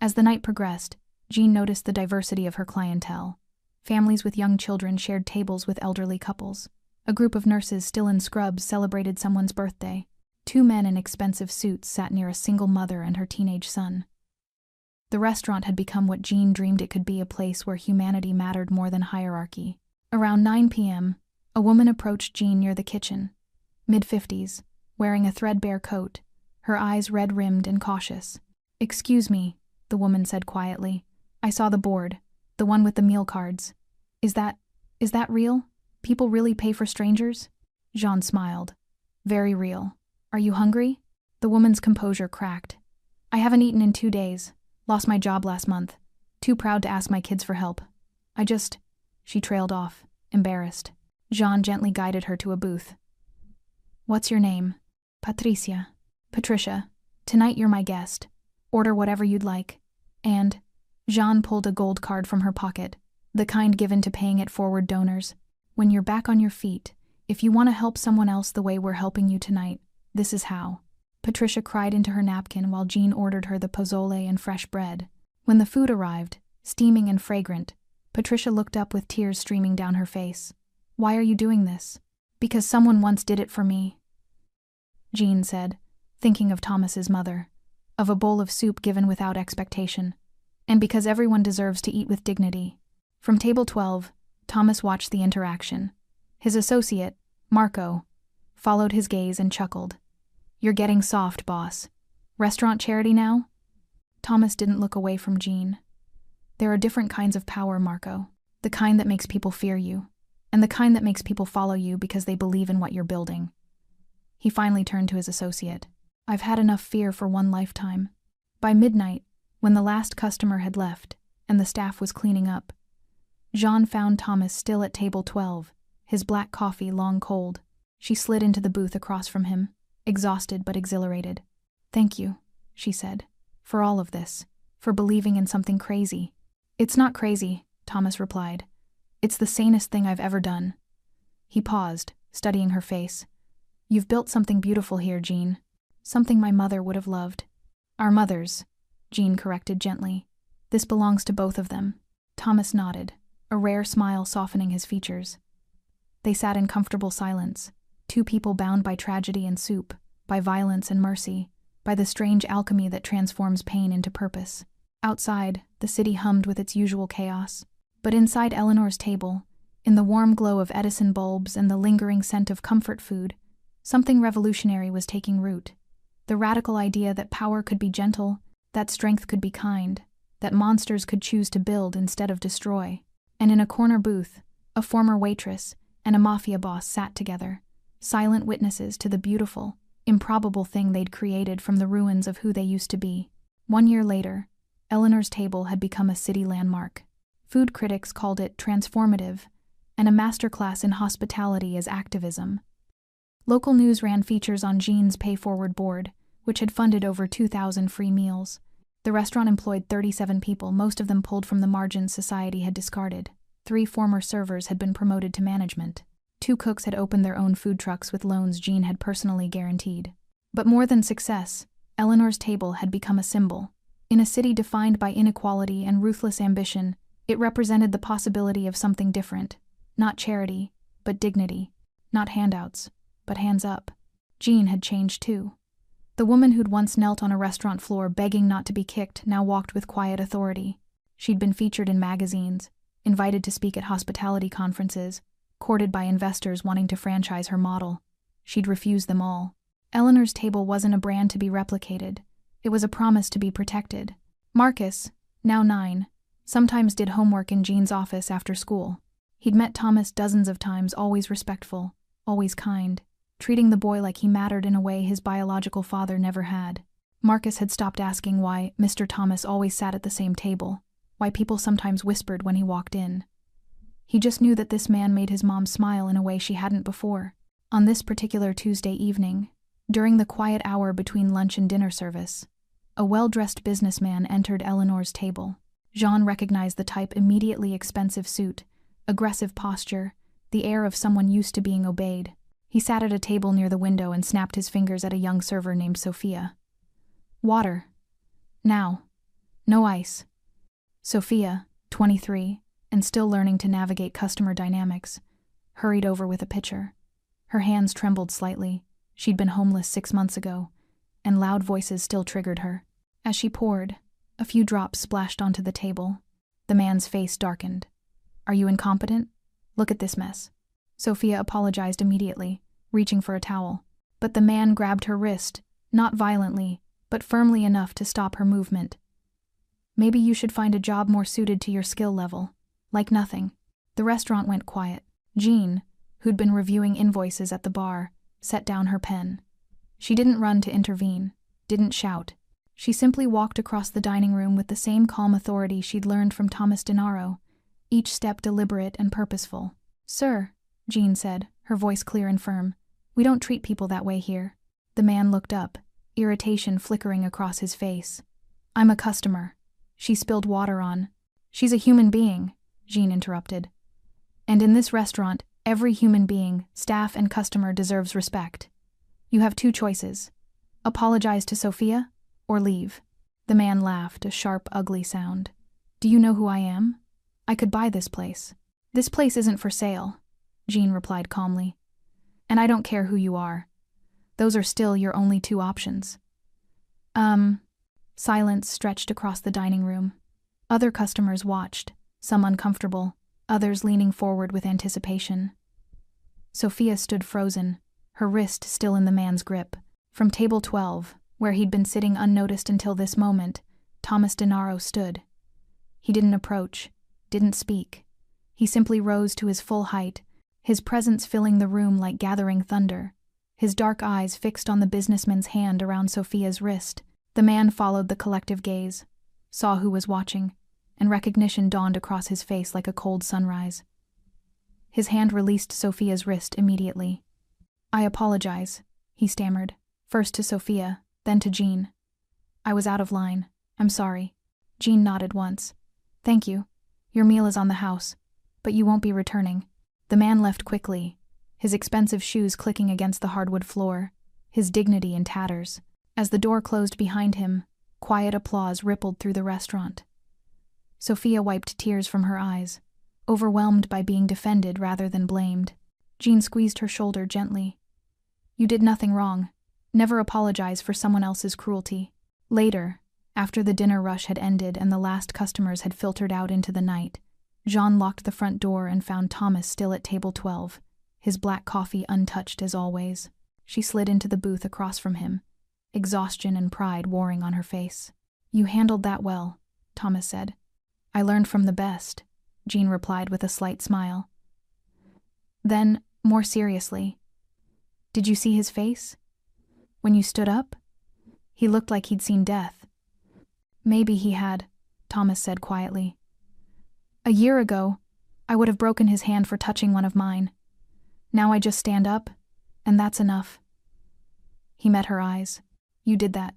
As the night progressed, Jean noticed the diversity of her clientele. Families with young children shared tables with elderly couples. A group of nurses still in scrubs celebrated someone's birthday. Two men in expensive suits sat near a single mother and her teenage son. The restaurant had become what Jean dreamed it could be, a place where humanity mattered more than hierarchy. Around 9 p.m., a woman approached Jean near the kitchen, mid-50s, wearing a threadbare coat, her eyes red-rimmed and cautious. "Excuse me," the woman said quietly. "I saw the board, the one with the meal cards. Is that real? People really pay for strangers?" Jean smiled. "Very real. Are you hungry?" The woman's composure cracked. "I haven't eaten in 2 days. Lost my job last month. Too proud to ask my kids for help. She trailed off, embarrassed. Jean gently guided her to a booth. "What's your name?" "Patricia." "Patricia, tonight you're my guest. Order whatever you'd like. And..." Jean pulled a gold card from her pocket, the kind given to paying it forward donors. "When you're back on your feet, if you want to help someone else the way we're helping you tonight, this is how." Patricia cried into her napkin while Jean ordered her the pozole and fresh bread. When the food arrived, steaming and fragrant, Patricia looked up with tears streaming down her face. "Why are you doing this?" "Because someone once did it for me," Jean said, thinking of Thomas's mother, of a bowl of soup given without expectation, and because everyone deserves to eat with dignity. From table 12, Thomas watched the interaction. His associate, Marco, followed his gaze and chuckled. "You're getting soft, boss. Restaurant charity now?" Thomas didn't look away from Jean. "There are different kinds of power, Marco. The kind that makes people fear you, and the kind that makes people follow you because they believe in what you're building." He finally turned to his associate. "I've had enough fear for one lifetime." By midnight, when the last customer had left and the staff was cleaning up, Jean found Thomas still at table 12, his black coffee long cold. She slid into the booth across from him, exhausted but exhilarated. "Thank you," she said, "for all of this, for believing in something crazy." "It's not crazy," Thomas replied. "It's the sanest thing I've ever done." He paused, studying her face. "You've built something beautiful here, Jean. Something my mother would have loved." "Our mothers," Jean corrected gently. "This belongs to both of them." Thomas nodded, a rare smile softening his features. They sat in comfortable silence, two people bound by tragedy and soup, by violence and mercy, by the strange alchemy that transforms pain into purpose. Outside, the city hummed with its usual chaos. But inside Eleanor's table, in the warm glow of Edison bulbs and the lingering scent of comfort food, something revolutionary was taking root. The radical idea that power could be gentle, that strength could be kind, that monsters could choose to build instead of destroy. And in a corner booth, a former waitress and a mafia boss sat together, silent witnesses to the beautiful, improbable thing they'd created from the ruins of who they used to be. 1 year later, Eleanor's table had become a city landmark. Food critics called it transformative, and a masterclass in hospitality as activism. Local news ran features on Jean's pay-forward board, which had funded over 2,000 free meals. The restaurant employed 37 people, most of them pulled from the margins society had discarded. 3 former servers had been promoted to management. 2 cooks had opened their own food trucks with loans Jean had personally guaranteed. But more than success, Eleanor's table had become a symbol. In a city defined by inequality and ruthless ambition, it represented the possibility of something different. Not charity, but dignity. Not handouts, but hands up. Jean had changed too. The woman who'd once knelt on a restaurant floor begging not to be kicked now walked with quiet authority. She'd been featured in magazines, invited to speak at hospitality conferences, courted by investors wanting to franchise her model. She'd refused them all. Eleanor's table wasn't a brand to be replicated. It was a promise to be protected. Marcus, now 9, sometimes did homework in Jean's office after school. He'd met Thomas dozens of times, always respectful, always kind, treating the boy like he mattered in a way his biological father never had. Marcus had stopped asking why Mr. Thomas always sat at the same table, why people sometimes whispered when he walked in. He just knew that this man made his mom smile in a way she hadn't before. On this particular Tuesday evening, during the quiet hour between lunch and dinner service, a well-dressed businessman entered Eleanor's table. Jean recognized the type immediately: expensive suit, aggressive posture, the air of someone used to being obeyed. He sat at a table near the window and snapped his fingers at a young server named Sophia. "Water. Now. No ice." Sophia, 23, and still learning to navigate customer dynamics, hurried over with a pitcher. Her hands trembled slightly. She'd been homeless 6 months ago, and loud voices still triggered her. As she poured, a few drops splashed onto the table. The man's face darkened. "Are you incompetent? Look at this mess." Sophia apologized immediately, reaching for a towel. But the man grabbed her wrist, not violently, but firmly enough to stop her movement. "Maybe you should find a job more suited to your skill level." Like nothing, the restaurant went quiet. Jean, who'd been reviewing invoices at the bar, set down her pen. She didn't run to intervene, didn't shout. She simply walked across the dining room with the same calm authority she'd learned from Thomas Denaro, each step deliberate and purposeful. "Sir," Jean said, her voice clear and firm, "we don't treat people that way here." The man looked up, irritation flickering across his face. "I'm a customer." She spilled water on. "She's a human being," Jean interrupted. "And in this restaurant, every human being, staff and customer, deserves respect. You have 2 choices. Apologize to Sophia, or leave." The man laughed, a sharp, ugly sound. "Do you know who I am? I could buy this place." "This place isn't for sale," Jean replied calmly. "And I don't care who you are. Those are still your only 2 options." Silence stretched across the dining room. Other customers watched, some uncomfortable, others leaning forward with anticipation. Sophia stood frozen, her wrist still in the man's grip. From table 12, where he'd been sitting unnoticed until this moment, Thomas Denaro stood. He didn't approach, didn't speak. He simply rose to his full height, his presence filling the room like gathering thunder, his dark eyes fixed on the businessman's hand around Sophia's wrist. The man followed the collective gaze, saw who was watching, and recognition dawned across his face like a cold sunrise. His hand released Sophia's wrist immediately. "I apologize," he stammered, first to Sophia, then to Jean. "I was out of line. I'm sorry." Jean nodded once. "Thank you. Your meal is on the house, but you won't be returning." The man left quickly, his expensive shoes clicking against the hardwood floor, his dignity in tatters. As the door closed behind him, quiet applause rippled through the restaurant. Sophia wiped tears from her eyes, overwhelmed by being defended rather than blamed. Jean squeezed her shoulder gently. "You did nothing wrong. Never apologize for someone else's cruelty." Later, after the dinner rush had ended and the last customers had filtered out into the night, Jean locked the front door and found Thomas still at table 12, his black coffee untouched as always. She slid into the booth across from him, exhaustion and pride warring on her face. "You handled that well," Thomas said. "I learned from the best," Jean replied with a slight smile. Then, more seriously, "Did you see his face? When you stood up? He looked like he'd seen death." "Maybe he had," Thomas said quietly. "A year ago, I would have broken his hand for touching one of mine. Now I just stand up, and that's enough." He met her eyes. "You did that.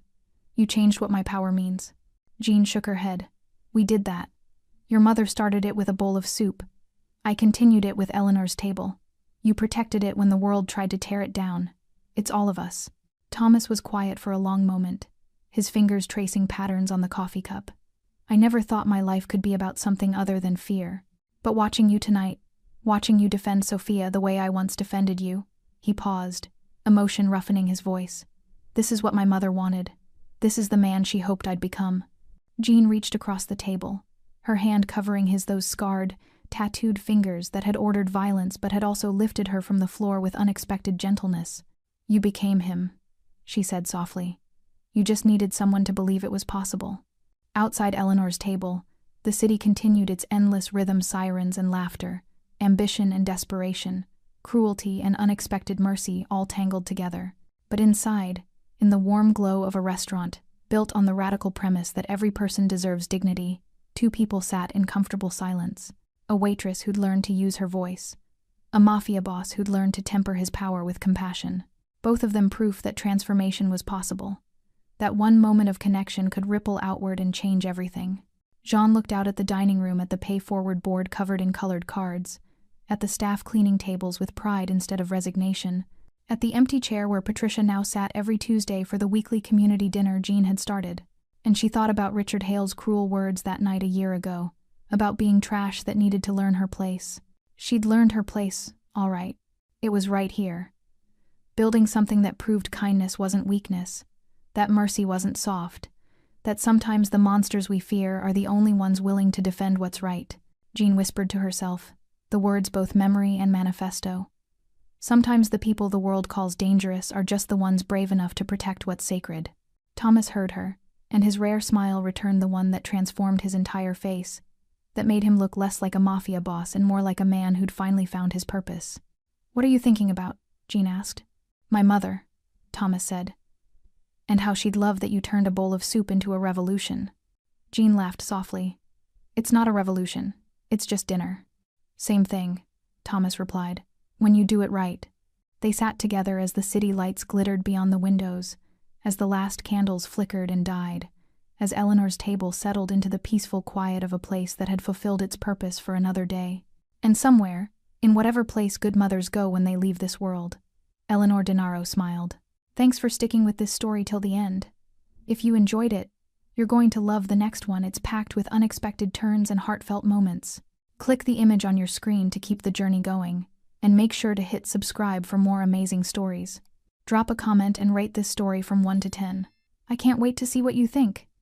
You changed what my power means." Jean shook her head. "We did that. Your mother started it with a bowl of soup. I continued it with Eleanor's table. You protected it when the world tried to tear it down. It's all of us." Thomas was quiet for a long moment, his fingers tracing patterns on the coffee cup. "I never thought my life could be about something other than fear. But watching you tonight, watching you defend Sophia the way I once defended you," he paused, emotion roughening his voice. "This is what my mother wanted. This is the man she hoped I'd become." Jean reached across the table, her hand covering those scarred, tattooed fingers that had ordered violence but had also lifted her from the floor with unexpected gentleness. "You became him. she said softly. You just needed someone to believe it was possible. Outside Eleanor's table, the city continued its endless rhythm, sirens and laughter, ambition and desperation, cruelty and unexpected mercy all tangled together. But inside, in the warm glow of a restaurant, built on the radical premise that every person deserves dignity, two people sat in comfortable silence. A waitress who'd learned to use her voice. A mafia boss who'd learned to temper his power with compassion. Both of them proof that transformation was possible. That one moment of connection could ripple outward and change everything. Jean looked out at the dining room, at the pay-forward board covered in colored cards, at the staff cleaning tables with pride instead of resignation, at the empty chair where Patricia now sat every Tuesday for the weekly community dinner Jean had started. And she thought about Richard Hale's cruel words that night a year ago, about being trash that needed to learn her place. She'd learned her place, all right. It was right here. Building something that proved kindness wasn't weakness, that mercy wasn't soft, that sometimes the monsters we fear are the only ones willing to defend what's right. Jean whispered to herself, the words both memory and manifesto. Sometimes the people the world calls dangerous are just the ones brave enough to protect what's sacred. Thomas heard her, and his rare smile returned, the one that transformed his entire face, that made him look less like a mafia boss and more like a man who'd finally found his purpose. What are you thinking about? Jean asked. My mother, Thomas said. And how she'd love that you turned a bowl of soup into a revolution. Jean laughed softly. It's not a revolution. It's just dinner. Same thing, Thomas replied. When you do it right. They sat together as the city lights glittered beyond the windows, as the last candles flickered and died, as Eleanor's table settled into the peaceful quiet of a place that had fulfilled its purpose for another day. And somewhere, in whatever place good mothers go when they leave this world, Eleanor Denaro smiled. Thanks for sticking with this story till the end. If you enjoyed it, you're going to love the next one. It's packed with unexpected turns and heartfelt moments. Click the image on your screen to keep the journey going, and make sure to hit subscribe for more amazing stories. Drop a comment and rate this story from 1 to 10. I can't wait to see what you think.